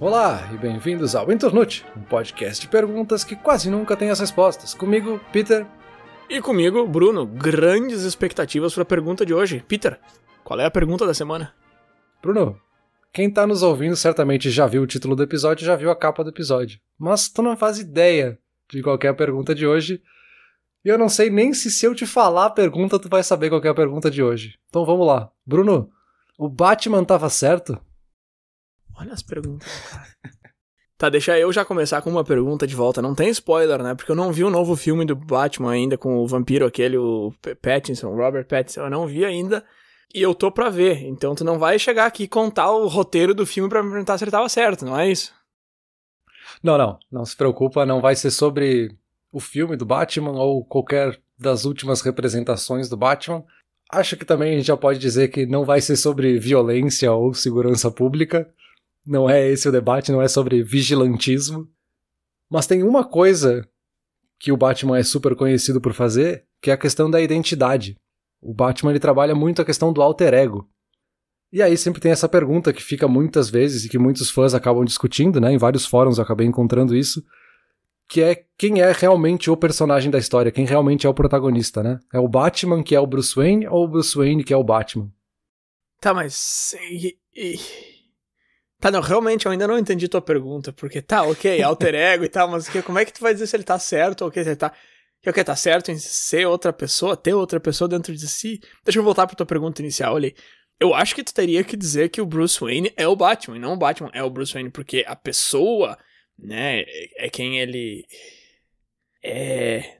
Olá e bem-vindos ao Internute, um podcast de perguntas que quase nunca tem as respostas. Comigo, Peter. E comigo, Bruno. Grandes expectativas para a pergunta de hoje. Peter, qual é a pergunta da semana? Bruno, quem tá nos ouvindo certamente já viu o título do episódio e já viu a capa do episódio. Mas tu não faz ideia de qual é a pergunta de hoje. E eu não sei nem se eu te falar a pergunta, tu vai saber qual é a pergunta de hoje. Então vamos lá. Bruno, o Batman tava certo? Olha as perguntas, cara. Tá, deixa eu já começar com uma pergunta de volta. Não tem spoiler, né? Porque eu não vi o novo filme do Batman ainda com o vampiro aquele, o Pattinson, Robert Pattinson. Eu não vi ainda e eu tô pra ver. Então tu não vai chegar aqui e contar o roteiro do filme pra me perguntar se ele tava certo, não é isso? Não se preocupa, não vai ser sobre o filme do Batman ou qualquer das últimas representações do Batman. Acho que também a gente já pode dizer que não vai ser sobre violência ou segurança pública. Não é esse o debate, não é sobre vigilantismo. Mas tem uma coisa que o Batman é super conhecido por fazer, que é a questão da identidade. O Batman ele trabalha muito a questão do alter ego. E aí sempre tem essa pergunta que fica muitas vezes e que muitos fãs acabam discutindo, né? Em vários fóruns eu acabei encontrando isso, que é quem é realmente o personagem da história, quem realmente é o protagonista, né? É o Batman que é o Bruce Wayne ou o Bruce Wayne que é o Batman? Tá, mas... Tá, não, realmente eu ainda não entendi tua pergunta, porque tá, ok, alter ego e tal, mas como é que tu vai dizer se ele tá certo ou que ele tá... Que o que tá certo em ser outra pessoa, ter outra pessoa dentro de si? Deixa eu voltar pra tua pergunta inicial ali. Eu acho que tu teria que dizer que o Bruce Wayne é o Batman, e não o Batman é o Bruce Wayne, porque a pessoa, né, é quem ele...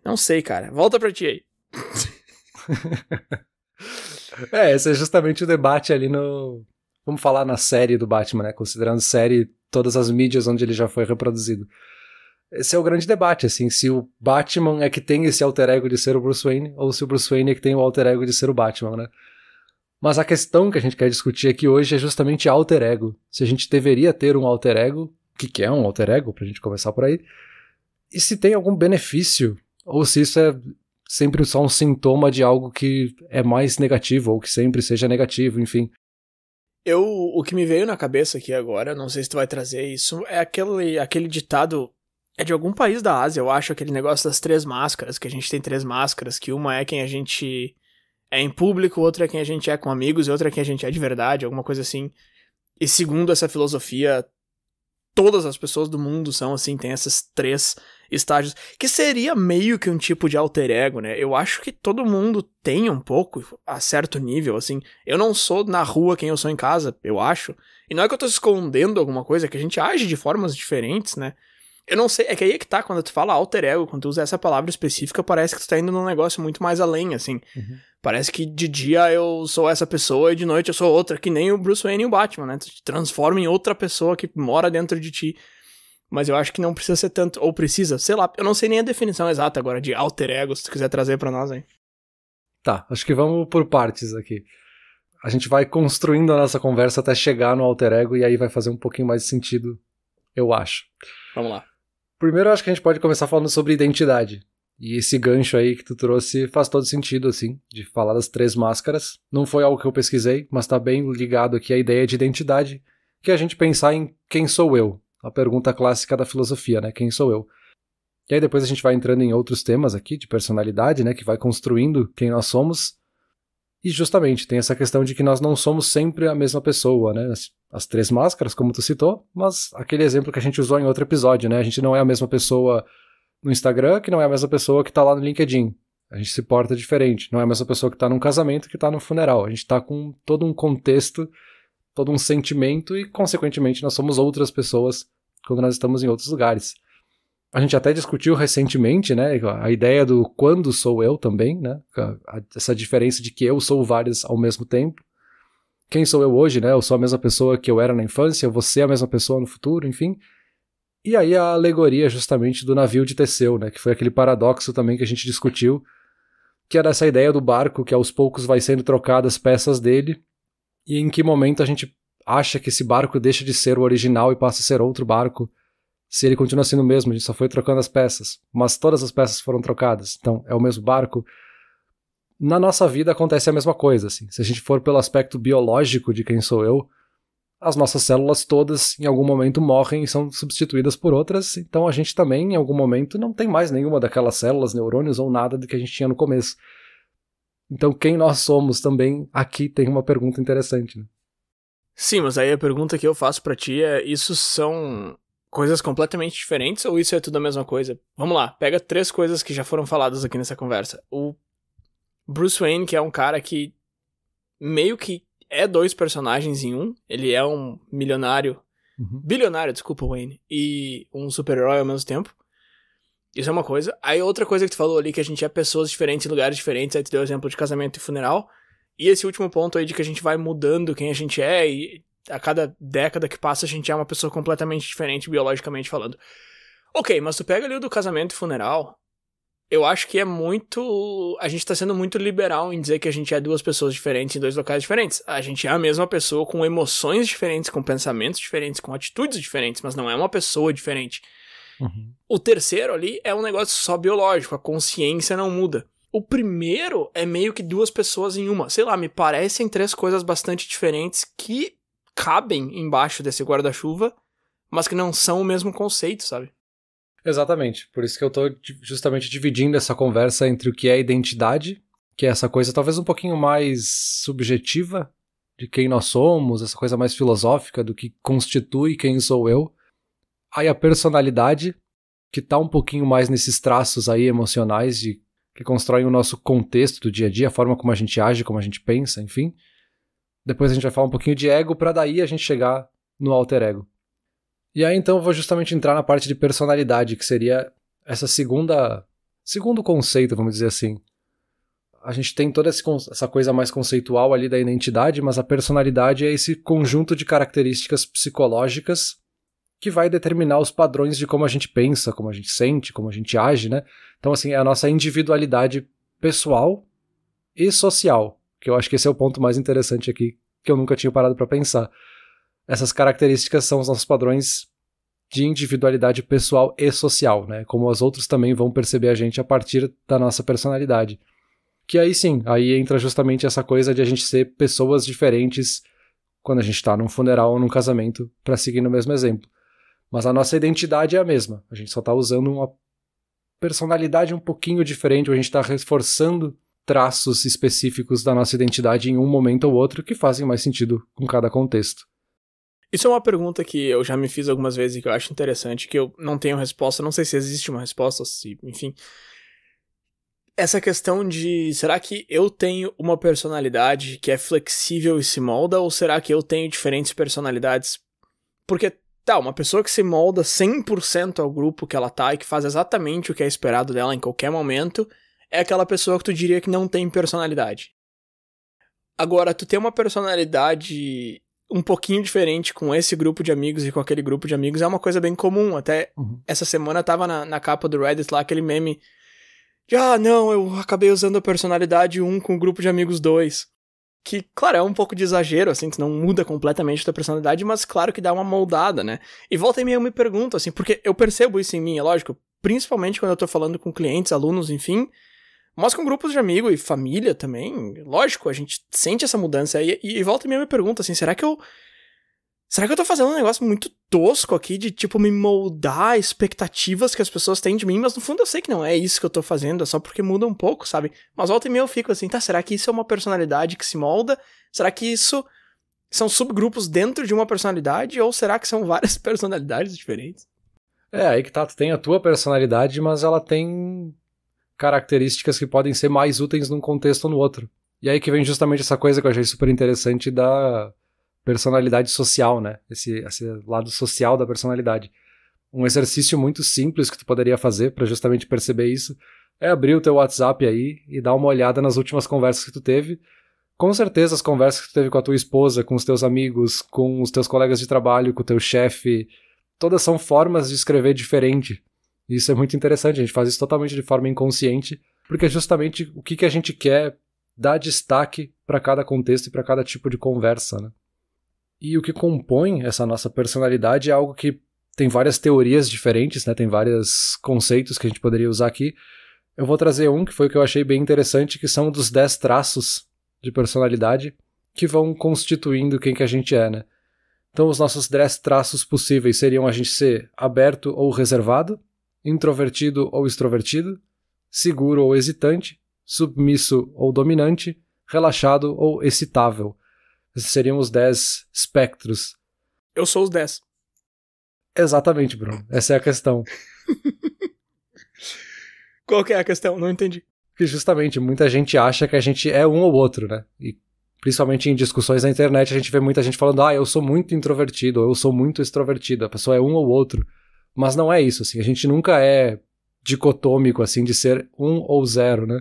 Não sei, cara. Volta pra ti aí. Esse é justamente o debate ali no... Vamos falar na série do Batman, né? Considerando série todas as mídias onde ele já foi reproduzido. Esse é o grande debate, assim, se o Batman é que tem esse alter ego de ser o Bruce Wayne, ou se o Bruce Wayne é que tem o alter ego de ser o Batman, né? Mas a questão que a gente quer discutir aqui hoje é justamente alter ego. Se a gente deveria ter um alter ego, o que é um alter ego, pra gente começar por aí, e se tem algum benefício, ou se isso é sempre só um sintoma de algo que é mais negativo, ou que sempre seja negativo, enfim. O que me veio na cabeça aqui agora, não sei se tu vai trazer isso, é aquele ditado, é de algum país da Ásia, eu acho, aquele negócio das 3 máscaras, que a gente tem 3 máscaras, que uma é quem a gente é em público, outra é quem a gente é com amigos, e outra é quem a gente é de verdade, alguma coisa assim. E segundo essa filosofia, todas as pessoas do mundo são assim, tem esses 3 estágios, que seria meio que um tipo de alter ego, né? Eu acho que todo mundo tem um pouco, a certo nível, assim. Eu não sou na rua quem eu sou em casa, eu acho. E não é que eu tô escondendo alguma coisa, é que a gente age de formas diferentes, né? Eu não sei, é que aí é que tá, quando tu fala alter ego, quando tu usa essa palavra específica, parece que tu tá indo num negócio muito mais além, assim. Uhum. Parece que de dia eu sou essa pessoa e de noite eu sou outra, que nem o Bruce Wayne e o Batman, né? Tu te transforma em outra pessoa que mora dentro de ti. Mas eu acho que não precisa ser tanto, ou precisa, sei lá, eu não sei nem a definição exata agora de alter ego, se tu quiser trazer pra nós aí. Tá, acho que vamos por partes aqui. A gente vai construindo a nossa conversa até chegar no alter ego e aí vai fazer um pouquinho mais de sentido, eu acho. Vamos lá. Primeiro, eu acho que a gente pode começar falando sobre identidade. E esse gancho aí que tu trouxe faz todo sentido, assim, de falar das 3 máscaras. Não foi algo que eu pesquisei, mas tá bem ligado aqui à ideia de identidade, que é a gente pensar em quem sou eu. A pergunta clássica da filosofia, né? Quem sou eu? E aí depois a gente vai entrando em outros temas aqui, de personalidade, né? Que vai construindo quem nós somos. E justamente tem essa questão de que nós não somos sempre a mesma pessoa, né? As 3 máscaras, como tu citou, mas aquele exemplo que a gente usou em outro episódio, né? A gente não é a mesma pessoa no Instagram, que não é a mesma pessoa que tá lá no LinkedIn. A gente se porta diferente. Não é a mesma pessoa que tá num casamento que tá no funeral. A gente tá com todo um contexto, todo um sentimento e, consequentemente, nós somos outras pessoas quando nós estamos em outros lugares. A gente até discutiu recentemente, né, a ideia do quando sou eu também, né, essa diferença de que eu sou vários ao mesmo tempo. Quem sou eu hoje, né, eu sou a mesma pessoa que eu era na infância, você é a mesma pessoa no futuro, enfim. E aí a alegoria justamente do navio de Teseu, né, que foi aquele paradoxo também que a gente discutiu, que era essa ideia do barco que aos poucos vai sendo trocadas peças dele, e em que momento a gente acha que esse barco deixa de ser o original e passa a ser outro barco, se ele continua sendo o mesmo, a gente só foi trocando as peças, mas todas as peças foram trocadas, então é o mesmo barco. Na nossa vida acontece a mesma coisa, assim. Se a gente for pelo aspecto biológico de quem sou eu, as nossas células todas em algum momento morrem e são substituídas por outras, então a gente também em algum momento não tem mais nenhuma daquelas células, neurônios ou nada do que a gente tinha no começo. Então quem nós somos também aqui tem uma pergunta interessante, né? Sim, mas aí a pergunta que eu faço pra ti é, isso são coisas completamente diferentes ou isso é tudo a mesma coisa? Vamos lá, pega 3 coisas que já foram faladas aqui nessa conversa. O Bruce Wayne, que é um cara que meio que é 2 personagens em um, ele é um milionário, bilionário, desculpa, Wayne, e um super-herói ao mesmo tempo. Isso é uma coisa. Aí outra coisa que tu falou ali, que a gente é pessoas diferentes em lugares diferentes, aí tu deu o exemplo de casamento e funeral. E esse último ponto aí de que a gente vai mudando quem a gente é, e a cada década que passa a gente é uma pessoa completamente diferente, biologicamente falando. Ok, mas tu pega ali o do casamento e funeral, eu acho que é muito... A gente tá sendo muito liberal em dizer que a gente é 2 pessoas diferentes em 2 locais diferentes. A gente é a mesma pessoa com emoções diferentes, com pensamentos diferentes, com atitudes diferentes, mas não é uma pessoa diferente. O terceiro ali é um negócio só biológico, a consciência não muda. O primeiro é meio que 2 pessoas em uma. Sei lá, me parecem 3 coisas bastante diferentes que cabem embaixo desse guarda-chuva, mas que não são o mesmo conceito, sabe? Exatamente, por isso que eu tô justamente dividindo essa conversa entre o que é identidade, que é essa coisa talvez um pouquinho mais subjetiva de quem nós somos, essa coisa mais filosófica do que constitui quem sou eu. Aí a personalidade, que tá um pouquinho mais nesses traços aí emocionais que constroem o nosso contexto do dia a dia, a forma como a gente age, como a gente pensa, enfim. Depois a gente vai falar um pouquinho de ego, pra daí a gente chegar no alter ego. E aí então eu vou justamente entrar na parte de personalidade, que seria essa segundo conceito, vamos dizer assim. A gente tem toda essa coisa mais conceitual ali da identidade, mas a personalidade é esse conjunto de características psicológicas que vai determinar os padrões de como a gente pensa, como a gente sente, como a gente age, né? Então, assim, é a nossa individualidade pessoal e social, que eu acho que esse é o ponto mais interessante aqui, que eu nunca tinha parado para pensar. Essas características são os nossos padrões de individualidade pessoal e social, né? Como os outros também vão perceber a gente a partir da nossa personalidade. Que aí sim, aí entra justamente essa coisa de a gente ser pessoas diferentes quando a gente tá num funeral ou num casamento, para seguir no mesmo exemplo. Mas a nossa identidade é a mesma. A gente só tá usando uma personalidade um pouquinho diferente, ou a gente tá reforçando traços específicos da nossa identidade em um momento ou outro que fazem mais sentido com cada contexto. Isso é uma pergunta que eu já me fiz algumas vezes e que eu acho interessante, que eu não tenho resposta, não sei se existe uma resposta, se, enfim. Essa questão de, será que eu tenho uma personalidade que é flexível e se molda, ou será que eu tenho diferentes personalidades? Porque, tá, uma pessoa que se molda 100% ao grupo que ela tá e que faz exatamente o que é esperado dela em qualquer momento, é aquela pessoa que tu diria que não tem personalidade. Agora, tu tem uma personalidade um pouquinho diferente com esse grupo de amigos e com aquele grupo de amigos é uma coisa bem comum. Até essa semana tava na capa do Reddit lá aquele meme de, não, eu acabei usando a personalidade 1 com o grupo de amigos 2. Que, claro, é um pouco de exagero, assim, que não muda completamente a tua personalidade, mas claro que dá uma moldada, né? E volta e meia eu me pergunto, assim, porque eu percebo isso em mim, é lógico, principalmente quando eu tô falando com clientes, alunos, enfim, mas com grupos de amigos e família também, lógico, a gente sente essa mudança e volta e meia eu me pergunto, assim, será que eu tô fazendo um negócio muito tosco aqui de, tipo, me moldar expectativas que as pessoas têm de mim, mas no fundo eu sei que não é isso que eu tô fazendo, é só porque muda um pouco, sabe? Mas volta e meia eu fico assim, tá, será que isso é uma personalidade que se molda? Será que isso são subgrupos dentro de uma personalidade? Ou será que são várias personalidades diferentes? Aí que tá, tu tem a tua personalidade, mas ela tem características que podem ser mais úteis num contexto ou no outro. E aí que vem justamente essa coisa que eu achei super interessante da personalidade social, né? Esse lado social da personalidade. Um exercício muito simples que tu poderia fazer para justamente perceber isso é abrir o teu WhatsApp aí e dar uma olhada nas últimas conversas que tu teve. Com certeza as conversas que tu teve com a tua esposa, com os teus amigos, com os teus colegas de trabalho, com o teu chefe, todas são formas de escrever diferente. E isso é muito interessante, a gente faz isso totalmente de forma inconsciente, porque é justamente o que a gente quer dar destaque para cada contexto e para cada tipo de conversa, né? E o que compõe essa nossa personalidade é algo que tem várias teorias diferentes, né? Tem vários conceitos que a gente poderia usar aqui. Eu vou trazer um que foi o que eu achei bem interessante, que são dos 10 traços de personalidade que vão constituindo quem que a gente é, né? Então os nossos 10 traços possíveis seriam a gente ser aberto ou reservado, introvertido ou extrovertido, seguro ou hesitante, submisso ou dominante, relaxado ou excitável. Esses seriam os 10 espectros. Eu sou os 10. Exatamente, Bruno. Essa é a questão. Qual que é a questão? Não entendi. Porque justamente muita gente acha que a gente é um ou outro, né? E principalmente em discussões na internet a gente vê muita gente falando eu sou muito introvertido, ou eu sou muito extrovertido. A pessoa é um ou outro. Mas não é isso, assim. A gente nunca é dicotômico, assim, de ser um ou zero, né?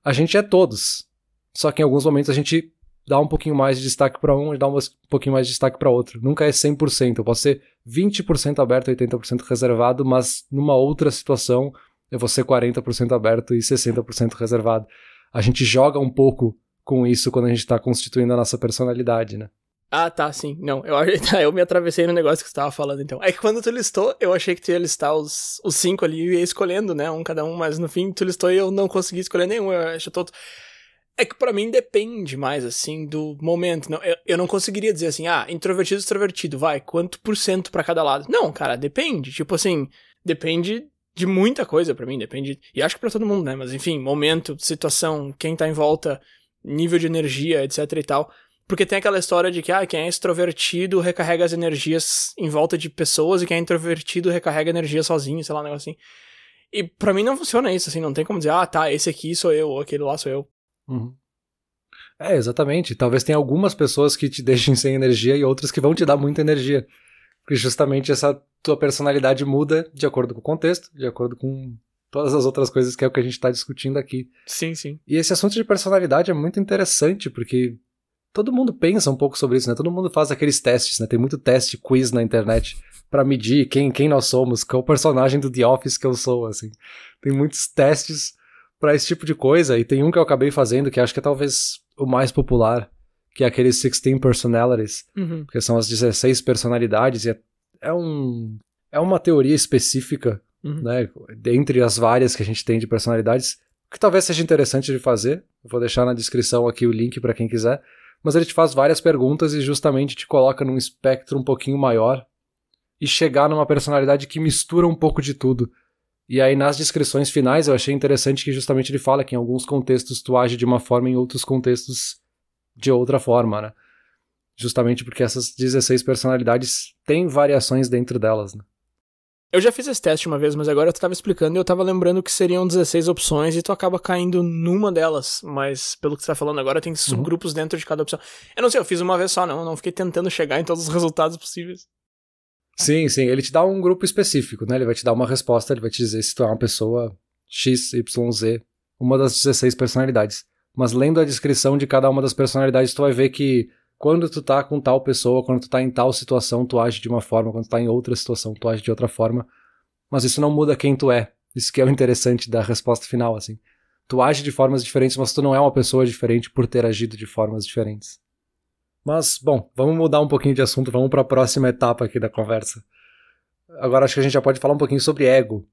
A gente é todos. Só que em alguns momentos a gente dá um pouquinho mais de destaque para um e dá um pouquinho mais de destaque para outro. Nunca é 100%. Eu posso ser 20% aberto e 80% reservado, mas numa outra situação eu vou ser 40% aberto e 60% reservado. A gente joga um pouco com isso quando a gente tá constituindo a nossa personalidade, né? Ah, tá, sim. Não, eu me atravessei no negócio que você tava falando, então. É que quando tu listou, eu achei que tu ia listar os 5 ali e ia escolhendo, né? Cada um, mas no fim tu listou e eu não consegui escolher nenhum. Eu acho todo... É que pra mim depende mais, assim, do momento. Não, eu não conseguiria dizer assim, introvertido, extrovertido, vai, quanto por cento pra cada lado? Não, cara, depende. Tipo assim, depende de muita coisa pra mim, depende... E acho que pra todo mundo, né? Mas enfim, momento, situação, quem tá em volta, nível de energia, etc e tal... Porque tem aquela história de que quem é extrovertido recarrega as energias em volta de pessoas e quem é introvertido recarrega energia sozinho, sei lá, um negócio assim. E pra mim não funciona isso, assim, não tem como dizer, esse aqui sou eu, ou aquele lá sou eu. Uhum. Exatamente. Talvez tenha algumas pessoas que te deixem sem energia e outras que vão te dar muita energia. Porque justamente essa tua personalidade muda de acordo com o contexto, de acordo com todas as outras coisas que é o que a gente tá discutindo aqui. Sim, sim. E esse assunto de personalidade é muito interessante, porque... todo mundo pensa um pouco sobre isso, né? Todo mundo faz aqueles testes, né? Tem muito teste, quiz na internet pra medir quem nós somos, qual personagem do The Office que eu sou, assim. Tem muitos testes pra esse tipo de coisa, e tem um que eu acabei fazendo, que acho que é talvez o mais popular, que é aqueles 16 Personalities, que são as 16 personalidades, e é uma teoria específica, né? Dentre as várias que a gente tem de personalidades, que talvez seja interessante de fazer. Eu vou deixar na descrição aqui o link pra quem quiser. Mas ele te faz várias perguntas e justamente te coloca num espectro um pouquinho maior e chegar numa personalidade que mistura um pouco de tudo. E aí nas descrições finais eu achei interessante que justamente ele fala que em alguns contextos tu age de uma forma, em outros contextos de outra forma, né? Justamente porque essas 16 personalidades têm variações dentro delas, né? Eu já fiz esse teste uma vez, mas agora tu tava explicando e eu tava lembrando que seriam 16 opções e tu acaba caindo numa delas. Mas pelo que tu tá falando agora, tem subgrupos dentro de cada opção. Eu não sei, eu fiz uma vez só, não fiquei tentando chegar em todos os resultados possíveis. Sim, ele te dá um grupo específico, né? Ele vai te dar uma resposta, ele vai te dizer se tu é uma pessoa X, Y, Z, uma das 16 personalidades. Mas lendo a descrição de cada uma das personalidades, tu vai ver que quando tu tá com tal pessoa, quando tu tá em tal situação, tu age de uma forma, quando tu tá em outra situação, tu age de outra forma. Mas isso não muda quem tu é. Isso que é o interessante da resposta final, assim. Tu age de formas diferentes, mas tu não é uma pessoa diferente por ter agido de formas diferentes. Mas, bom, vamos mudar um pouquinho de assunto, vamos para a próxima etapa aqui da conversa. Agora acho que a gente já pode falar um pouquinho sobre ego.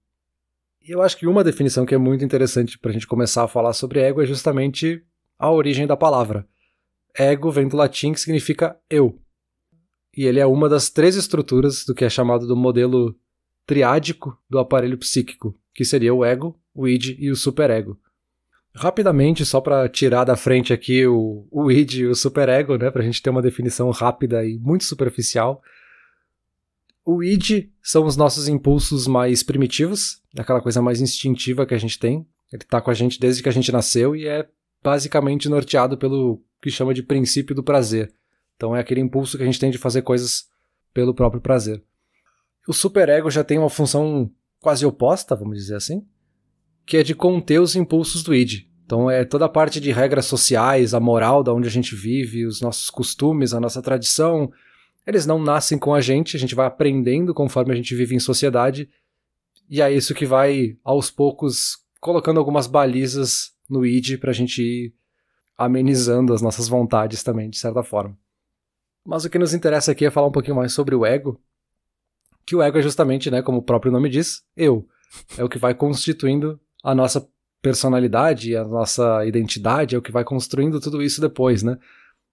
E eu acho que uma definição que é muito interessante pra gente começar a falar sobre ego é justamente a origem da palavra. Ego vem do latim, que significa eu. E ele é uma das 3 estruturas do que é chamado do modelo triádico do aparelho psíquico, que seria o ego, o id e o superego. Rapidamente, só para tirar da frente aqui o id e o superego, né, pra gente ter uma definição rápida e muito superficial. O id são os nossos impulsos mais primitivos, aquela coisa mais instintiva que a gente tem. Ele tá com a gente desde que a gente nasceu e é basicamente norteado pelo que chama de princípio do prazer. Então é aquele impulso que a gente tem de fazer coisas pelo próprio prazer. O superego já tem uma função quase oposta, vamos dizer assim, que é de conter os impulsos do id. Então é toda a parte de regras sociais, a moral da onde a gente vive, os nossos costumes, a nossa tradição. Eles não nascem com a gente vai aprendendo conforme a gente vive em sociedade, e é isso que vai, aos poucos, colocando algumas balizas no id pra gente ir amenizando as nossas vontades também, de certa forma. Mas o que nos interessa aqui é falar um pouquinho mais sobre o ego, que o ego é justamente, né, como o próprio nome diz, eu. É o que vai constituindo a nossa personalidade, a nossa identidade, é o que vai construindo tudo isso depois, né?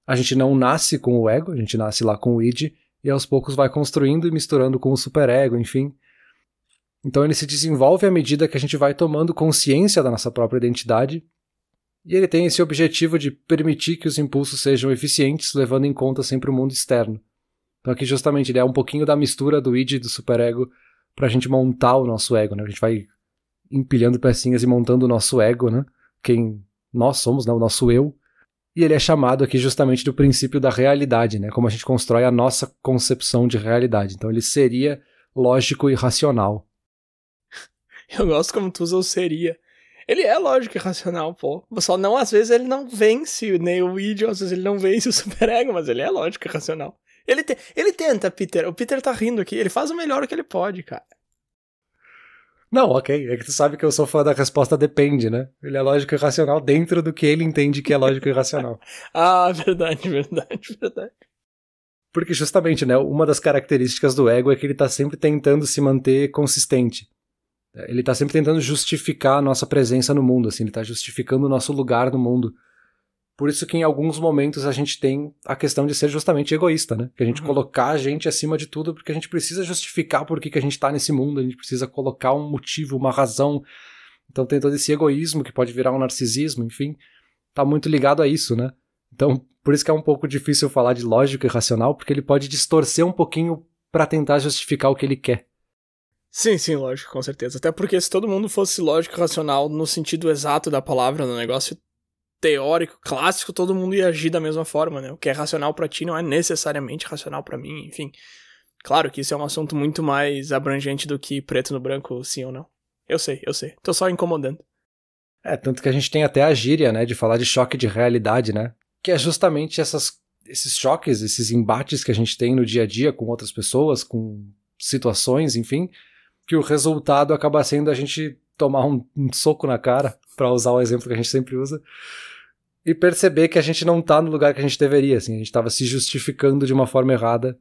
A gente não nasce com o ego, a gente nasce lá com o id, e aos poucos vai construindo e misturando com o superego, enfim. Então ele se desenvolve à medida que a gente vai tomando consciência da nossa própria identidade, e ele tem esse objetivo de permitir que os impulsos sejam eficientes, levando em conta sempre o mundo externo. Então aqui justamente ele é um pouquinho da mistura do id e do superego para a gente montar o nosso ego, né? A gente vai empilhando pecinhas e montando o nosso ego, né? Quem nós somos, né? O nosso eu. E ele é chamado aqui justamente do princípio da realidade, né? Como a gente constrói a nossa concepção de realidade. Então ele seria lógico e racional. Eu gosto como tu usa o seria. Ele é lógico e racional, pô. Só não, às vezes, ele não vence nem o id, às vezes ele não vence o superego, mas ele é lógico e racional. Ele tenta, Peter. O Peter tá rindo aqui. Ele faz o melhor que ele pode, cara. Não, ok. É que tu sabe que eu sou fã da resposta depende, né? Ele é lógico e racional dentro do que ele entende que é lógico e racional. Ah, verdade. Porque justamente, né, uma das características do ego é que ele tá sempre tentando se manter consistente. Ele tá sempre tentando justificar a nossa presença no mundo, assim, ele tá justificando o nosso lugar no mundo. Por isso que em alguns momentos a gente tem a questão de ser justamente egoísta, né? Que a gente colocar a gente acima de tudo, porque a gente precisa justificar por que a gente tá nesse mundo, a gente precisa colocar um motivo, uma razão. Então tem todo esse egoísmo que pode virar um narcisismo, enfim, tá muito ligado a isso, né? Então, por isso que é um pouco difícil falar de lógico e racional, porque ele pode distorcer um pouquinho pra tentar justificar o que ele quer. Sim, lógico, com certeza. Até porque se todo mundo fosse lógico e racional no sentido exato da palavra, no negócio teórico, clássico, todo mundo ia agir da mesma forma, né? O que é racional pra ti não é necessariamente racional pra mim, enfim. Claro que isso é um assunto muito mais abrangente do que preto no branco, sim ou não. Eu sei. Tô só incomodando. Tanto que a gente tem até a gíria, né, de falar de choque de realidade, né? Que é justamente esses choques, esses embates que a gente tem no dia a dia com outras pessoas, com situações, enfim, que o resultado acaba sendo a gente tomar um soco na cara, pra usar o exemplo que a gente sempre usa, e perceber que a gente não tá no lugar que a gente deveria, assim, a gente tava se justificando de uma forma errada,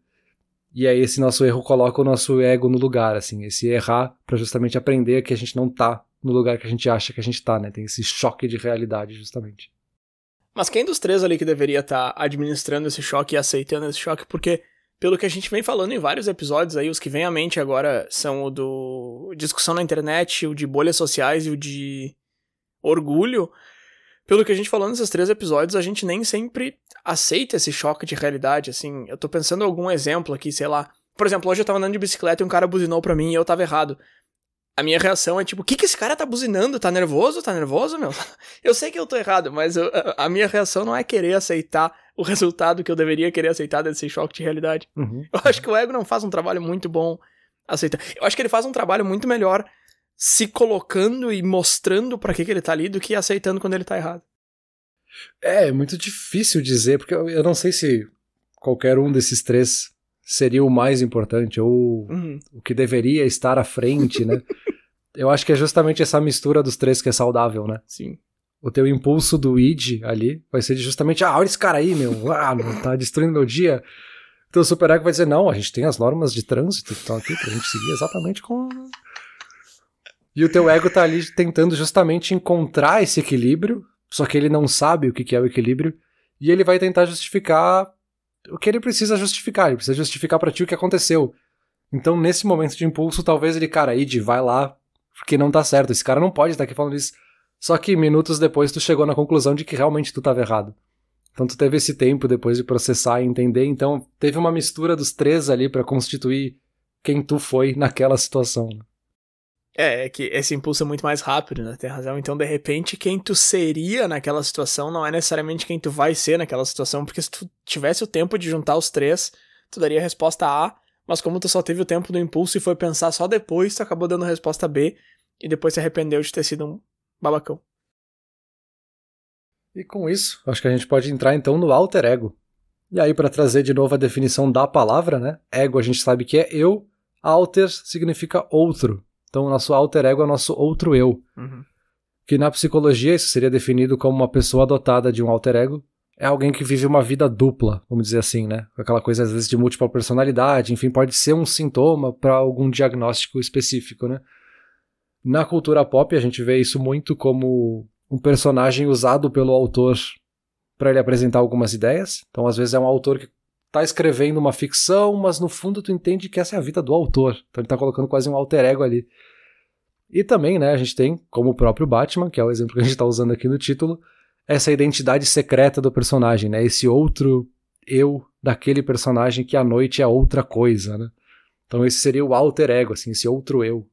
e aí esse nosso erro coloca o nosso ego no lugar, assim, esse errar pra justamente aprender que a gente não tá no lugar que a gente acha que a gente tá, né, tem esse choque de realidade, justamente. Mas quem dos três ali que deveria estar administrando esse choque e aceitando esse choque? Porque, pelo que a gente vem falando em vários episódios aí, os que vêm à mente agora são o do discussão na internet, o de bolhas sociais e o de orgulho. Pelo que a gente falou nesses 3 episódios, a gente nem sempre aceita esse choque de realidade, assim. Eu tô pensando em algum exemplo aqui, sei lá. Por exemplo, hoje eu tava andando de bicicleta e um cara buzinou pra mim e eu tava errado. A minha reação é tipo, o que esse cara tá buzinando? Tá nervoso? Tá nervoso, meu? Eu sei que eu tô errado, mas a minha reação não é querer aceitar o resultado que eu deveria querer aceitar desse choque de realidade. Eu acho que o ego não faz um trabalho muito bom aceitar. Eu acho que ele faz um trabalho muito melhor se colocando e mostrando pra que ele tá ali do que aceitando quando ele tá errado. É muito difícil dizer, porque eu não sei se qualquer um desses 3 seria o mais importante, ou o que deveria estar à frente, né? Eu acho que é justamente essa mistura dos 3 que é saudável, né? Sim. O teu impulso do id ali vai ser justamente, olha esse cara aí, meu, tá destruindo meu dia. Teu superego vai dizer, não, a gente tem as normas de trânsito que estão aqui pra gente seguir exatamente com... E o teu ego tá ali tentando justamente encontrar esse equilíbrio, só que ele não sabe o que é o equilíbrio, e ele vai tentar justificar o que ele precisa justificar pra ti o que aconteceu. Então, nesse momento de impulso, talvez ele, cara, id, vai lá, porque não tá certo, esse cara não pode estar aqui falando isso. Só que minutos depois tu chegou na conclusão de que realmente tu tava errado. Então tu teve esse tempo depois de processar e entender, então teve uma mistura dos 3 ali pra constituir quem tu foi naquela situação. É que esse impulso é muito mais rápido, né? Tem razão. Então, de repente, quem tu seria naquela situação não é necessariamente quem tu vai ser naquela situação, porque se tu tivesse o tempo de juntar os 3, tu daria a resposta A, mas como tu só teve o tempo do impulso e foi pensar só depois, tu acabou dando a resposta B, e depois se arrependeu de ter sido um babacão. E com isso, acho que a gente pode entrar então no alter ego. E aí, para trazer de novo a definição da palavra, né? Ego a gente sabe que é eu, alter significa outro. Então, o nosso alter ego é o nosso outro eu. Que na psicologia isso seria definido como uma pessoa dotada de um alter ego. É alguém que vive uma vida dupla, vamos dizer assim, né? Aquela coisa às vezes de múltipla personalidade, enfim, pode ser um sintoma para algum diagnóstico específico, né? Na cultura pop a gente vê isso muito como um personagem usado pelo autor para ele apresentar algumas ideias. Então, às vezes é um autor que tá escrevendo uma ficção, mas no fundo tu entende que essa é a vida do autor. Então ele tá colocando quase um alter ego ali. E também, né, a gente tem, como o próprio Batman, que é o exemplo que a gente tá usando aqui no título, essa identidade secreta do personagem, né? Esse outro eu daquele personagem que à noite é outra coisa, né? Então esse seria o alter ego, assim, esse outro eu.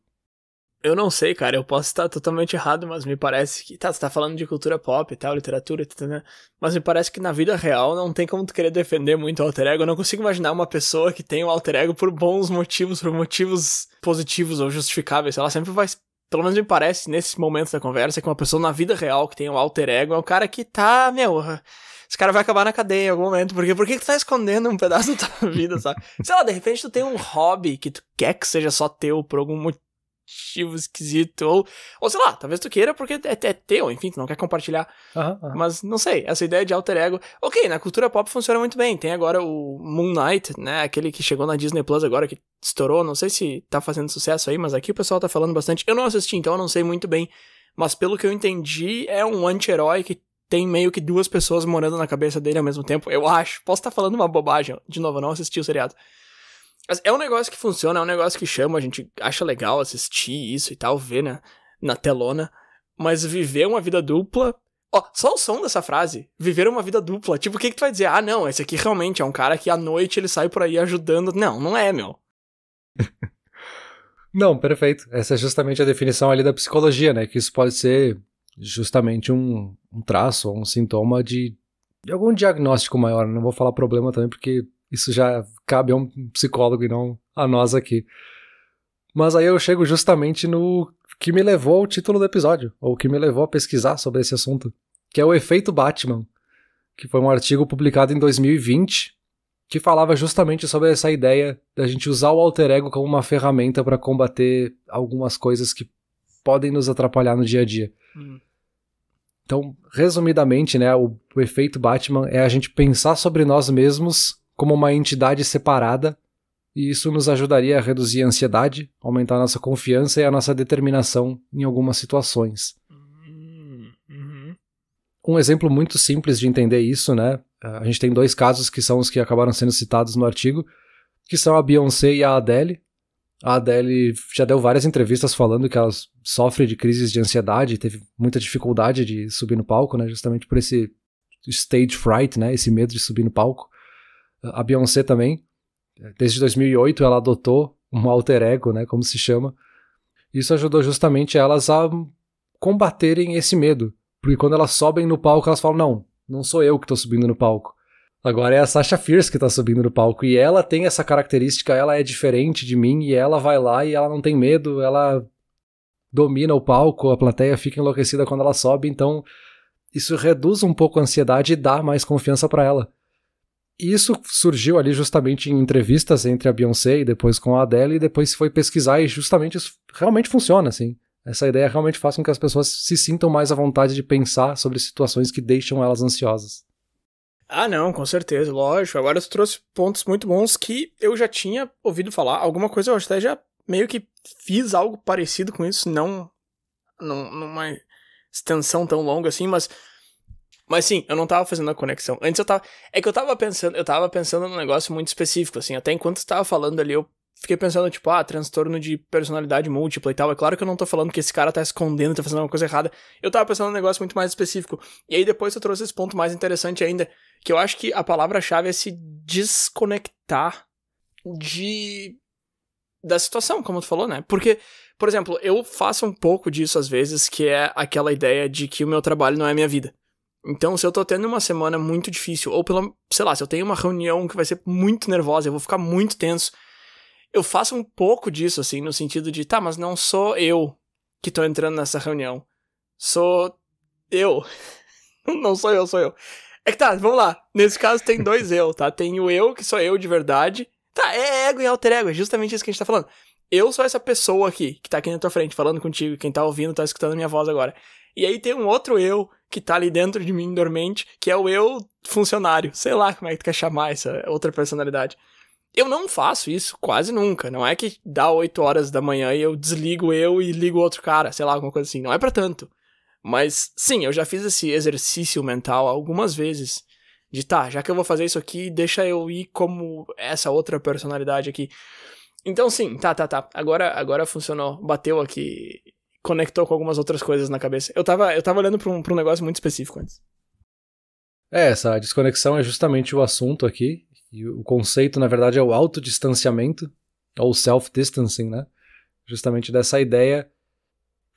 Eu não sei, cara, eu posso estar totalmente errado, mas me parece que... Tá, você tá falando de cultura pop e tal, literatura, né? Mas me parece que na vida real não tem como tu querer defender muito o alter ego. Eu não consigo imaginar uma pessoa que tem um alter ego por bons motivos, por motivos positivos ou justificáveis. Ela sempre vai... Pelo menos me parece, nesse momento da conversa, que uma pessoa na vida real que tem um alter ego é um cara que tá, esse cara vai acabar na cadeia em algum momento. Porque por que tu tá escondendo um pedaço da tua vida, sabe? Sei lá, de repente tu tem um hobby que tu quer que seja só teu por algum motivo esquisito, ou sei lá, talvez tu queira porque é teu, enfim, tu não quer compartilhar. Mas não sei, essa ideia de alter ego, ok, na cultura pop funciona muito bem. Tem agora o Moon Knight, né, aquele que chegou na Disney Plus agora, que estourou, não sei se tá fazendo sucesso aí, mas aqui o pessoal tá falando bastante. Eu não assisti, então eu não sei muito bem, mas pelo que eu entendi, é um anti-herói que tem meio que duas pessoas morando na cabeça dele ao mesmo tempo, eu acho. Posso estar falando uma bobagem, de novo, eu não assisti o seriado. Mas é um negócio que funciona, é um negócio que chama, a gente acha legal assistir isso e tal, ver, né, na telona, mas viver uma vida dupla... Ó, só o som dessa frase, viver uma vida dupla, tipo, o que tu vai dizer? Ah, não, esse aqui realmente é um cara que à noite ele sai por aí ajudando. Não é, meu. Não, perfeito. Essa é justamente a definição ali da psicologia, né, que isso pode ser justamente um traço ou um sintoma de algum diagnóstico maior. Não vou falar problema também, porque isso já cabe a um psicólogo e não a nós aqui. Mas aí eu chego justamente no que me levou ao título do episódio, ou que me levou a pesquisar sobre esse assunto, que é o efeito Batman, que foi um artigo publicado em 2020, que falava justamente sobre essa ideia da gente usar o alter ego como uma ferramenta para combater algumas coisas que podem nos atrapalhar no dia a dia. Então, resumidamente, né, o efeito Batman é a gente pensar sobre nós mesmos como uma entidade separada, e isso nos ajudaria a reduzir a ansiedade, aumentar a nossa confiança e a nossa determinação em algumas situações. Um exemplo muito simples de entender isso, né? A gente tem dois casos que são os que acabaram sendo citados no artigo, que são a Beyoncé e a Adele. A Adele já deu várias entrevistas falando que ela sofre de crises de ansiedade, teve muita dificuldade de subir no palco, né? Justamente por esse stage fright, né? Esse medo de subir no palco. A Beyoncé também, desde 2008 ela adotou um alter ego, né, como se chama. Isso ajudou justamente elas a combaterem esse medo, porque quando elas sobem no palco elas falam, não sou eu que estou subindo no palco. Agora é a Sasha Fierce que está subindo no palco, e ela tem essa característica, ela é diferente de mim, e ela vai lá e ela não tem medo, ela domina o palco, a plateia fica enlouquecida quando ela sobe, então isso reduz um pouco a ansiedade e dá mais confiança para ela. E isso surgiu ali justamente em entrevistas entre a Beyoncé e depois com a Adele, e depois foi pesquisar e justamente isso realmente funciona, assim. Essa ideia realmente faz com que as pessoas se sintam mais à vontade de pensar sobre situações que deixam elas ansiosas. Ah, não, com certeza, lógico. Agora tu trouxe pontos muito bons que eu já tinha ouvido falar. Alguma coisa eu até já meio que fiz algo parecido com isso, não numa extensão tão longa assim, mas sim, eu não tava fazendo a conexão. Antes eu tava pensando num negócio muito específico, assim, até enquanto você tava falando ali, eu fiquei pensando, tipo, transtorno de personalidade múltipla e tal. É claro que eu não tô falando que esse cara tá escondendo, tá fazendo alguma coisa errada. Eu tava pensando num negócio muito mais específico. E aí depois eu trouxe esse ponto mais interessante ainda, que eu acho que a palavra-chave é se desconectar da situação, como tu falou, né? Porque, por exemplo, eu faço um pouco disso às vezes, que é aquela ideia de que o meu trabalho não é a minha vida. Então, se eu tô tendo uma semana muito difícil, ou sei lá, se eu tenho uma reunião que vai ser muito nervosa, eu vou ficar muito tenso, eu faço um pouco disso, assim, no sentido de, mas não sou eu que tô entrando nessa reunião. Sou eu. Não sou eu, sou eu. É que vamos lá. Nesse caso tem dois eu, tá? Tem o eu, que sou eu de verdade. É ego e alter ego, é justamente isso que a gente tá falando. Eu sou essa pessoa aqui, que tá aqui na tua frente, falando contigo, quem tá ouvindo, tá escutando a minha voz agora. E aí tem um outro eu, que tá ali dentro de mim, dormente, que é o eu funcionário. Sei lá como é que tu quer chamar essa outra personalidade. Eu não faço isso quase nunca. Não é que dá 8 horas da manhã e eu desligo eu e ligo outro cara, sei lá, alguma coisa assim. Não é pra tanto. Mas, sim, eu já fiz esse exercício mental algumas vezes De tá, já que eu vou fazer isso aqui, deixa eu ir como essa outra personalidade aqui. Então sim, tá. Agora funcionou. Bateu aqui, conectou com algumas outras coisas na cabeça. Eu tava olhando pra um negócio muito específico antes. Essa desconexão é justamente o assunto aqui. E o conceito, na verdade, é o autodistanciamento, ou self-distancing, né? Justamente dessa ideia.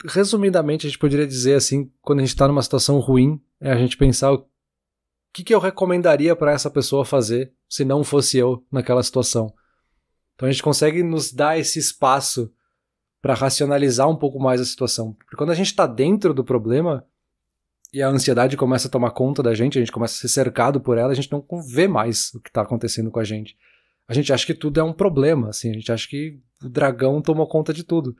Resumidamente, a gente poderia dizer assim, quando a gente está numa situação ruim, é a gente pensar o que eu recomendaria para essa pessoa fazer se não fosse eu naquela situação. Então a gente consegue nos dar esse espaço para racionalizar um pouco mais a situação. Porque quando a gente está dentro do problema e a ansiedade começa a tomar conta da gente, a gente começa a ser cercado por ela, a gente não vê mais o que está acontecendo com a gente. A gente acha que tudo é um problema, assim, a gente acha que o dragão tomou conta de tudo.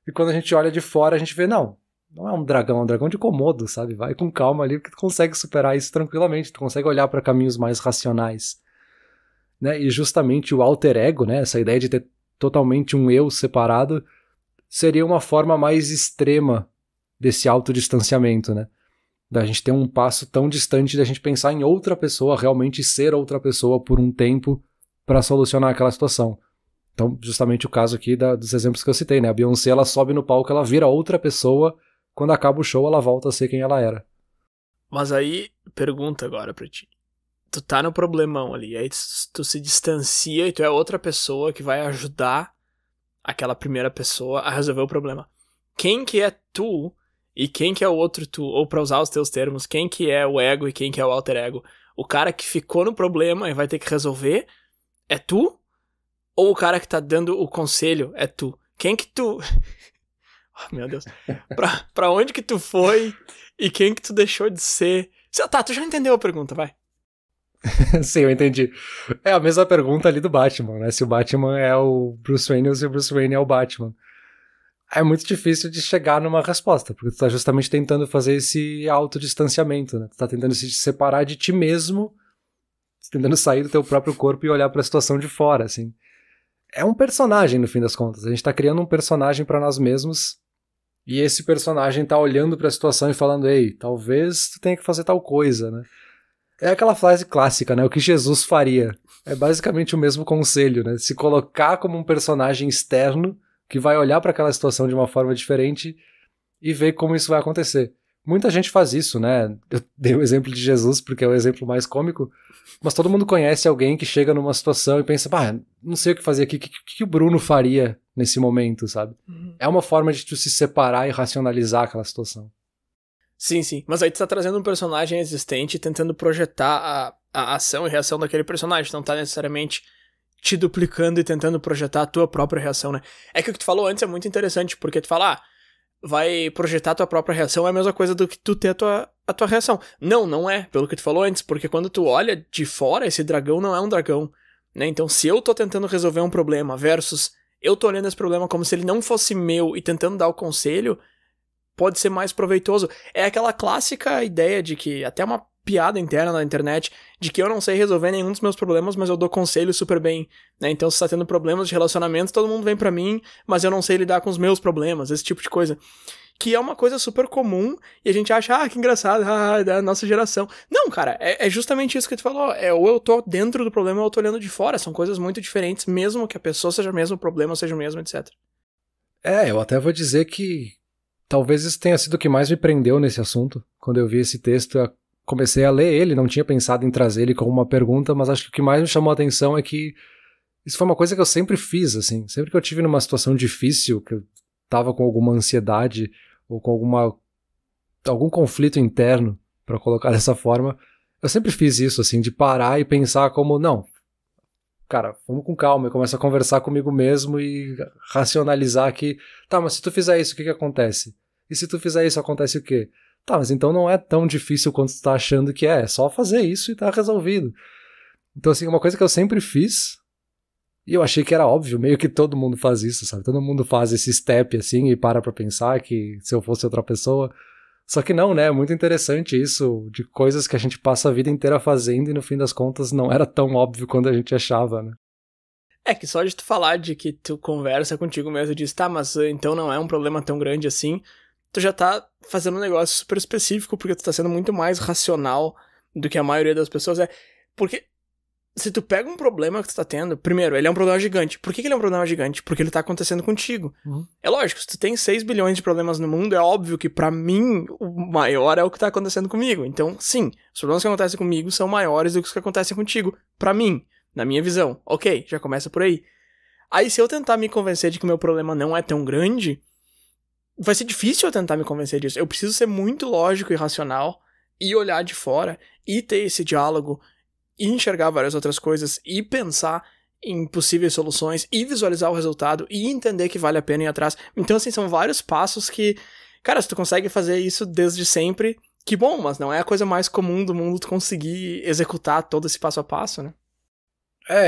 E quando a gente olha de fora, a gente vê, não é um dragão de Komodo, sabe? Vai com calma ali, porque tu consegue superar isso tranquilamente, tu consegue olhar para caminhos mais racionais. Né? E justamente o alter ego, né? Essa ideia de ter totalmente um eu separado, seria uma forma mais extrema desse autodistanciamento, né? Da gente ter um passo tão distante da gente pensar em outra pessoa, realmente ser outra pessoa por um tempo para solucionar aquela situação. Então, justamente o caso aqui dos exemplos que eu citei, né? A Beyoncé, ela sobe no palco, ela vira outra pessoa, quando acaba o show, ela volta a ser quem ela era. Mas aí, pergunta agora pra ti. Tu tá no problemão ali, aí tu se distancia e tu é outra pessoa que vai ajudar aquela primeira pessoa a resolver o problema. Quem que é tu e quem que é o outro tu? Ou pra usar os teus termos, quem que é o ego e quem que é o alter ego? O cara que ficou no problema e vai ter que resolver é tu? Ou o cara que tá dando o conselho é tu? Quem que tu... Oh, meu Deus. Pra onde que tu foi e quem que tu deixou de ser? Tá, tu já entendeu a pergunta, vai. Sim, eu entendi. É a mesma pergunta ali do Batman, né? Se o Batman é o Bruce Wayne ou se o Bruce Wayne é o Batman. É muito difícil de chegar numa resposta, porque tu tá justamente tentando fazer esse autodistanciamento, né? Tu tá tentando se separar de ti mesmo, tentando sair do teu próprio corpo e olhar pra situação de fora, assim. É um personagem, no fim das contas. A gente tá criando um personagem pra nós mesmos, e esse personagem tá olhando pra situação e falando, ei, talvez tu tenha que fazer tal coisa, né? É aquela frase clássica, né? O que Jesus faria. É basicamente o mesmo conselho, né? Se colocar como um personagem externo que vai olhar para aquela situação de uma forma diferente e ver como isso vai acontecer. Muita gente faz isso, né? Eu dei o exemplo de Jesus porque é o exemplo mais cômico, mas todo mundo conhece alguém que chega numa situação e pensa, não sei o que fazer aqui, o que o Bruno faria nesse momento, sabe? É uma forma de tu se separar e racionalizar aquela situação. Sim. Mas aí tu tá trazendo um personagem existente e tentando projetar a ação e reação daquele personagem. Não tá necessariamente te duplicando e tentando projetar a tua própria reação, né? É que o que tu falou antes é muito interessante, porque tu fala, vai projetar a tua própria reação é a mesma coisa do que tu ter a tua reação. Não é, pelo que tu falou antes, porque quando tu olha de fora, esse dragão não é um dragão, né? Então, se eu tô tentando resolver um problema versus eu tô olhando esse problema como se ele não fosse meu e tentando dar o conselho, pode ser mais proveitoso. É aquela clássica ideia de que, até uma piada interna na internet, de que eu não sei resolver nenhum dos meus problemas, mas eu dou conselho super bem, né? Então, se tá tendo problemas de relacionamento, todo mundo vem pra mim, mas eu não sei lidar com os meus problemas, esse tipo de coisa. Que é uma coisa super comum, e a gente acha, que engraçado, da nossa geração. Não, cara, é justamente isso que tu falou, ou eu tô dentro do problema ou eu tô olhando de fora, são coisas muito diferentes, mesmo que a pessoa seja o mesmo, o problema seja o mesmo, etc. Eu até vou dizer que talvez isso tenha sido o que mais me prendeu nesse assunto. Quando eu vi esse texto, eu comecei a ler ele, não tinha pensado em trazer ele como uma pergunta, mas acho que o que mais me chamou a atenção é que isso foi uma coisa que eu sempre fiz, assim. Sempre que eu tive numa situação difícil, que eu tava com alguma ansiedade ou com algum conflito interno, pra colocar dessa forma, eu sempre fiz isso, assim, de parar e pensar como, não, cara, vamos com calma, eu começo a conversar comigo mesmo e racionalizar que, tá, mas se tu fizer isso, o que acontece? E se tu fizer isso, acontece o quê? Tá, mas então não é tão difícil quanto tu tá achando que é só fazer isso e tá resolvido. Então, assim, uma coisa que eu sempre fiz, e eu achei que era óbvio, meio que todo mundo faz isso, sabe? Todo mundo faz esse step, assim, e para pra pensar que se eu fosse outra pessoa. Só que não, né? É muito interessante isso, de coisas que a gente passa a vida inteira fazendo e no fim das contas não era tão óbvio quando a gente achava, né? É que só de tu falar de que tu conversa contigo mesmo e diz, tá, mas então não é um problema tão grande assim, tu já tá fazendo um negócio super específico, porque tu tá sendo muito mais racional do que a maioria das pessoas porque se tu pega um problema que tu tá tendo, primeiro, ele é um problema gigante. Por que ele é um problema gigante? Porque ele tá acontecendo contigo. É lógico, se tu tem 6 bilhões de problemas no mundo, é óbvio que pra mim o maior é o que tá acontecendo comigo. Então, sim, os problemas que acontecem comigo são maiores do que os que acontecem contigo. Pra mim, na minha visão. Ok, já começa por aí. Aí se eu tentar me convencer de que o meu problema não é tão grande, vai ser difícil eu tentar me convencer disso. Eu preciso ser muito lógico e racional e olhar de fora e ter esse diálogo e enxergar várias outras coisas e pensar em possíveis soluções e visualizar o resultado e entender que vale a pena ir atrás. Então, assim, são vários passos que, cara, se tu consegue fazer isso desde sempre, que bom, mas não é a coisa mais comum do mundo tu conseguir executar todo esse passo a passo, né?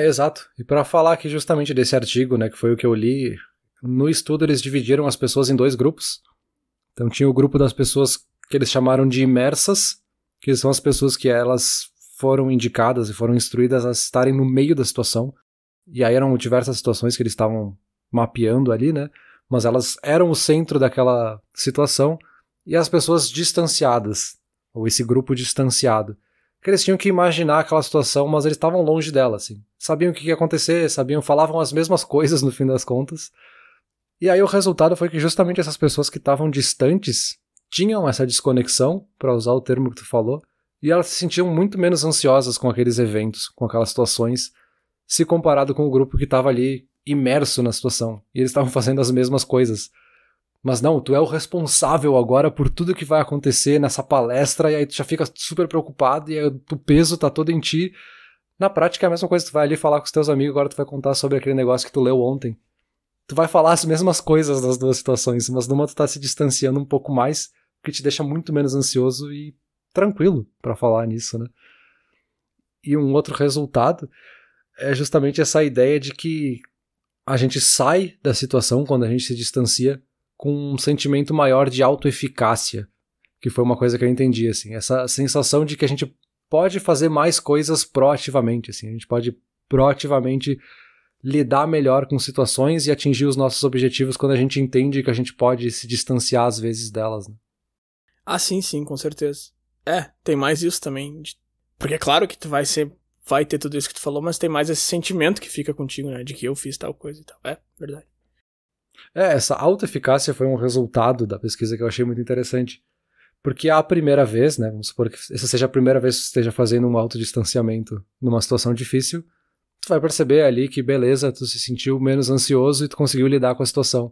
Exato. E para falar aqui justamente desse artigo, né, que foi o que eu li, no estudo eles dividiram as pessoas em 2 grupos. Então tinha o grupo das pessoas que eles chamaram de imersas, que são as pessoas que elas foram indicadas e foram instruídas a estarem no meio da situação. E aí eram diversas situações que eles estavam mapeando ali, né? Mas elas eram o centro daquela situação. E as pessoas distanciadas, ou esse grupo distanciado, que eles tinham que imaginar aquela situação, mas eles estavam longe dela, assim. Sabiam o que ia acontecer, falavam as mesmas coisas no fim das contas. E aí o resultado foi que justamente essas pessoas que estavam distantes tinham essa desconexão, para usar o termo que tu falou, e elas se sentiam muito menos ansiosas com aqueles eventos, com aquelas situações, se comparado com o grupo que estava ali imerso na situação. E eles estavam fazendo as mesmas coisas. Mas não, tu é o responsável agora por tudo que vai acontecer nessa palestra, e aí tu já fica super preocupado, e aí o peso tá todo em ti. Na prática é a mesma coisa, tu vai ali falar com os teus amigos, agora tu vai contar sobre aquele negócio que tu leu ontem. Tu vai falar as mesmas coisas das 2 situações, mas numa tu tá se distanciando um pouco mais, que te deixa muito menos ansioso e tranquilo pra falar nisso, né? E um outro resultado é justamente essa ideia de que a gente sai da situação quando a gente se distancia com um sentimento maior de autoeficácia, que foi uma coisa que eu entendi, assim, essa sensação de que a gente pode fazer mais coisas proativamente, assim, a gente pode proativamente lidar melhor com situações e atingir os nossos objetivos quando a gente entende que a gente pode se distanciar às vezes delas, né? Ah, sim, com certeza. Tem mais isso também. Porque é claro que tu vai ter tudo isso que tu falou, mas tem mais esse sentimento que fica contigo, né? De que eu fiz tal coisa e tal. Verdade. Essa autoeficácia foi um resultado da pesquisa que eu achei muito interessante. Porque a primeira vez, né? Vamos supor que essa seja a primeira vez que você esteja fazendo um autodistanciamento numa situação difícil, tu vai perceber ali que, beleza, tu se sentiu menos ansioso e tu conseguiu lidar com a situação.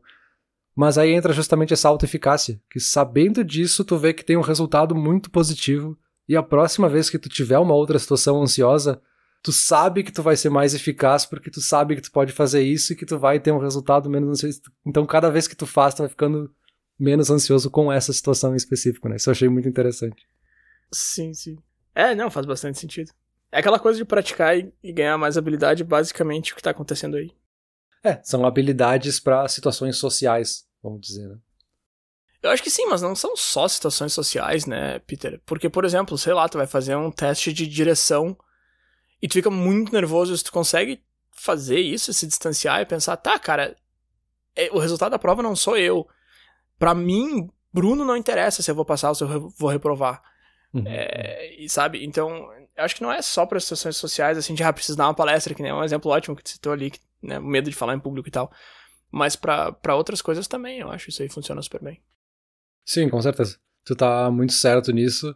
Mas aí entra justamente essa autoeficácia, que sabendo disso, tu vê que tem um resultado muito positivo, e a próxima vez que tu tiver uma outra situação ansiosa, tu sabe que tu vai ser mais eficaz, porque tu sabe que tu pode fazer isso e que tu vai ter um resultado menos ansioso. Então cada vez que tu faz, tu vai ficando menos ansioso com essa situação em específico, né? Isso eu achei muito interessante. Sim. Não, faz bastante sentido. É aquela coisa de praticar e ganhar mais habilidade, basicamente o que tá acontecendo aí. São habilidades para situações sociais, vamos dizer, né? Eu acho que sim, mas não são só situações sociais, né, Peter? Porque, por exemplo, sei lá, tu vai fazer um teste de direção e tu fica muito nervoso, se tu consegue fazer isso, se distanciar e pensar, tá, cara, o resultado da prova não sou eu. Pra mim, Bruno, não interessa se eu vou passar ou se eu vou reprovar. E sabe? Então, eu acho que não é só para situações sociais, assim, de preciso dar uma palestra, que nem é um exemplo ótimo que tu citou ali, né, o medo de falar em público e tal. Mas pra outras coisas também, eu acho que isso aí funciona super bem. Sim, com certeza. Tu tá muito certo nisso.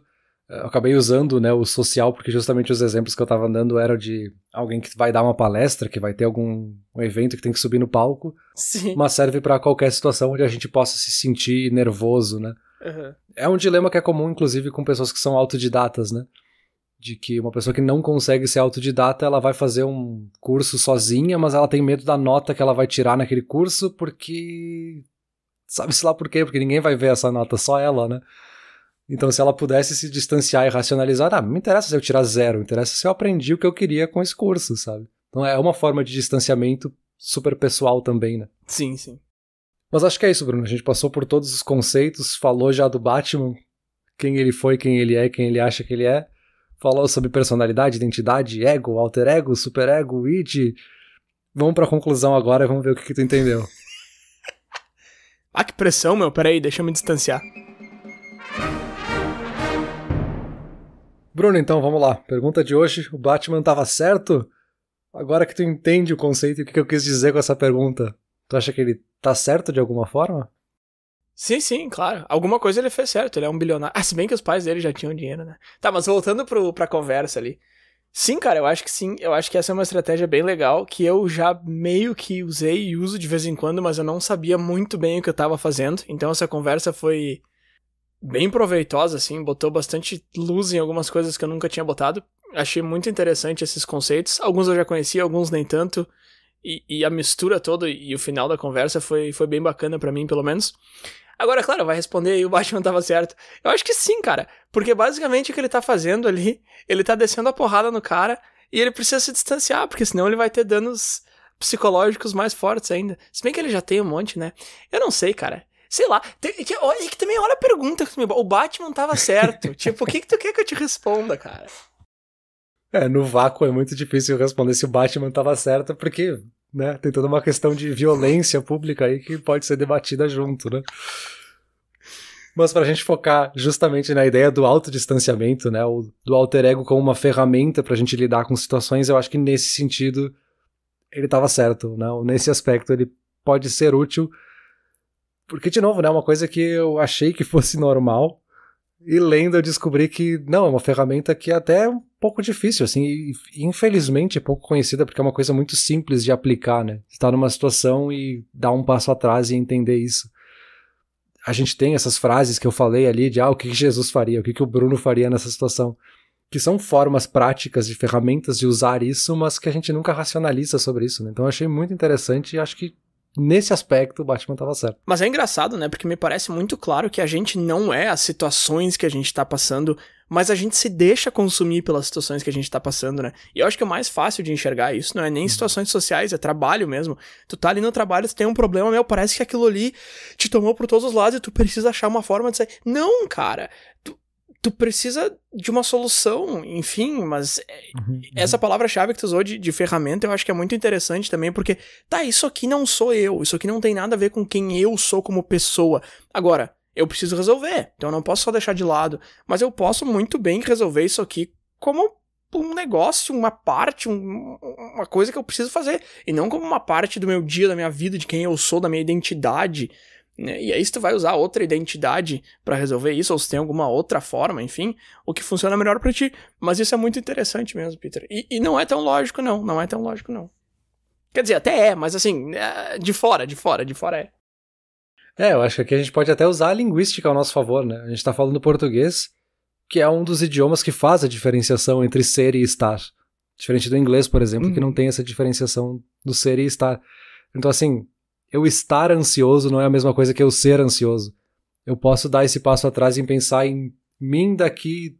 Eu acabei usando, né, o social, porque justamente os exemplos que eu tava dando eram de alguém que vai dar uma palestra, que vai ter um evento que tem que subir no palco. Sim. Mas serve pra qualquer situação onde a gente possa se sentir nervoso, né? Uhum. É um dilema que é comum, inclusive, com pessoas que são autodidatas, né? De que uma pessoa que não consegue ser autodidata, ela vai fazer um curso sozinha, mas ela tem medo da nota que ela vai tirar naquele curso, porque... Sabe-se lá por quê? Porque ninguém vai ver essa nota, só ela, né? Então, se ela pudesse se distanciar e racionalizar, não me interessa se eu tirar 0, me interessa se eu aprendi o que eu queria com esse curso, sabe? Então é uma forma de distanciamento super pessoal também, né? Sim. Mas acho que é isso, Bruno. A gente passou por todos os conceitos, falou já do Batman, quem ele foi, quem ele é, quem ele acha que ele é. Falou sobre personalidade, identidade, ego, alter ego, superego, id. Vamos pra conclusão agora e vamos ver o que tu entendeu. Que pressão, meu. Peraí, deixa eu me distanciar. Bruno, então, vamos lá. Pergunta de hoje, o Batman tava certo? Agora que tu entende o conceito e o que eu quis dizer com essa pergunta, tu acha que ele tá certo de alguma forma? Sim, claro. Alguma coisa ele fez certo, ele é um bilionário. Se bem que os pais dele já tinham dinheiro, né? Tá, mas voltando pra conversa ali. Sim, cara, eu acho que sim. Eu acho que essa é uma estratégia bem legal, que eu já meio que usei e uso de vez em quando, mas eu não sabia muito bem o que eu tava fazendo. Então essa conversa foi bem proveitosa, assim, botou bastante luz em algumas coisas que eu nunca tinha botado. Achei muito interessante esses conceitos. Alguns eu já conhecia, alguns nem tanto. E a mistura toda e o final da conversa foi bem bacana pra mim, pelo menos. Agora, claro, vai responder aí, o Batman tava certo. Eu acho que sim, cara. Porque basicamente o que ele tá fazendo ali, ele tá descendo a porrada no cara e ele precisa se distanciar, porque senão ele vai ter danos psicológicos mais fortes ainda. Se bem que ele já tem um monte, né? Eu não sei, cara. Sei lá. E que também olha a pergunta. O Batman tava certo. Tipo, o que tu quer que eu te responda, cara? No vácuo é muito difícil responder se o Batman tava certo, porque, né, tem toda uma questão de violência pública aí que pode ser debatida junto, né? Mas pra gente focar justamente na ideia do autodistanciamento, né, do alter ego como uma ferramenta pra gente lidar com situações, eu acho que nesse sentido ele tava certo, né? Nesse aspecto ele pode ser útil, porque, de novo, né, uma coisa que eu achei que fosse normal, e lendo eu descobri que, não, é uma ferramenta que é até um pouco difícil, assim, e infelizmente é pouco conhecida porque é uma coisa muito simples de aplicar, né? Estar numa situação e dar um passo atrás e entender isso. A gente tem essas frases que eu falei ali de, o que Jesus faria, o que o Bruno faria nessa situação, que são formas práticas de ferramentas de usar isso, mas que a gente nunca racionaliza sobre isso, né? Então eu achei muito interessante e acho que nesse aspecto o Batman tava certo. Mas é engraçado, né? Porque me parece muito claro que a gente não é as situações que a gente tá passando, mas a gente se deixa consumir pelas situações que a gente tá passando, né? E eu acho que o mais fácil de enxergar isso não é nem situações sociais, é trabalho mesmo. Tu tá ali no trabalho, tu tem um problema, parece que aquilo ali te tomou por todos os lados e tu precisa achar uma forma de sair. Não, cara! Tu precisa de uma solução, enfim, mas essa palavra-chave que tu usou de ferramenta eu acho que é muito interessante também, porque, isso aqui não sou eu, isso aqui não tem nada a ver com quem eu sou como pessoa. Agora, eu preciso resolver, então eu não posso só deixar de lado, mas eu posso muito bem resolver isso aqui como um negócio, uma parte, uma coisa que eu preciso fazer, e não como uma parte do meu dia, da minha vida, de quem eu sou, da minha identidade. E aí se tu vai usar outra identidade pra resolver isso, ou se tem alguma outra forma, enfim, o que funciona melhor pra ti. Mas isso é muito interessante mesmo, Peter. E não é tão lógico, não. Não é tão lógico, não. Quer dizer, até é, mas assim, de fora é. Eu acho que aqui a gente pode até usar a linguística ao nosso favor, né? A gente tá falando português, que é um dos idiomas que faz a diferenciação entre ser e estar. Diferente do inglês, por exemplo, que não tem essa diferenciação do ser e estar. Então, assim, eu estar ansioso não é a mesma coisa que eu ser ansioso. Eu posso dar esse passo atrás e pensar em mim daqui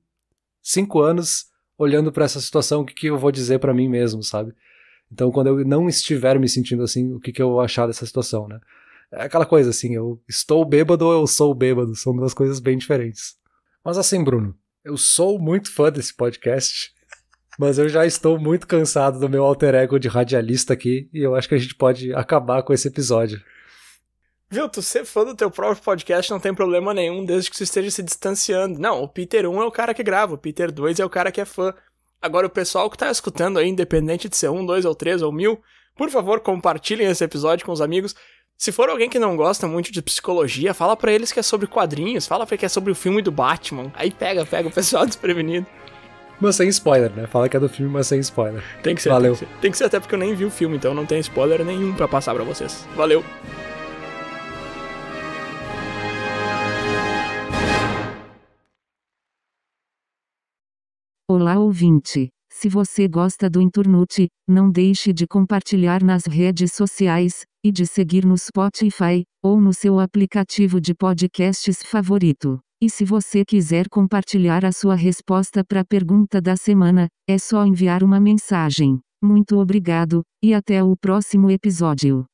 5 anos, olhando pra essa situação, o que eu vou dizer pra mim mesmo, sabe? Então, quando eu não estiver me sentindo assim, o que eu vou achar dessa situação, né? É aquela coisa assim, eu estou bêbado ou eu sou bêbado, são duas coisas bem diferentes. Mas assim, Bruno, eu sou muito fã desse podcast, mas eu já estou muito cansado do meu alter ego de radialista aqui, e eu acho que a gente pode acabar com esse episódio. Viu, tu ser fã do teu próprio podcast não tem problema nenhum, desde que você esteja se distanciando. Não, o Peter 1 é o cara que grava, o Peter 2 é o cara que é fã. Agora, o pessoal que tá escutando aí, independente de ser 1, 2 ou 3 ou 1000, por favor, compartilhem esse episódio com os amigos. Se for alguém que não gosta muito de psicologia, fala pra eles que é sobre quadrinhos, fala pra que é sobre o filme do Batman. Aí pega o pessoal desprevenido. Mas sem spoiler, né? Fala que é do filme, mas sem spoiler. Tem que ser. Valeu. Tem que ser até porque eu nem vi o filme, então não tem spoiler nenhum pra passar pra vocês. Valeu. Olá, ouvinte. Se você gosta do Inturnute, não deixe de compartilhar nas redes sociais, e de seguir no Spotify, ou no seu aplicativo de podcasts favorito. E se você quiser compartilhar a sua resposta para a pergunta da semana, é só enviar uma mensagem. Muito obrigado, e até o próximo episódio.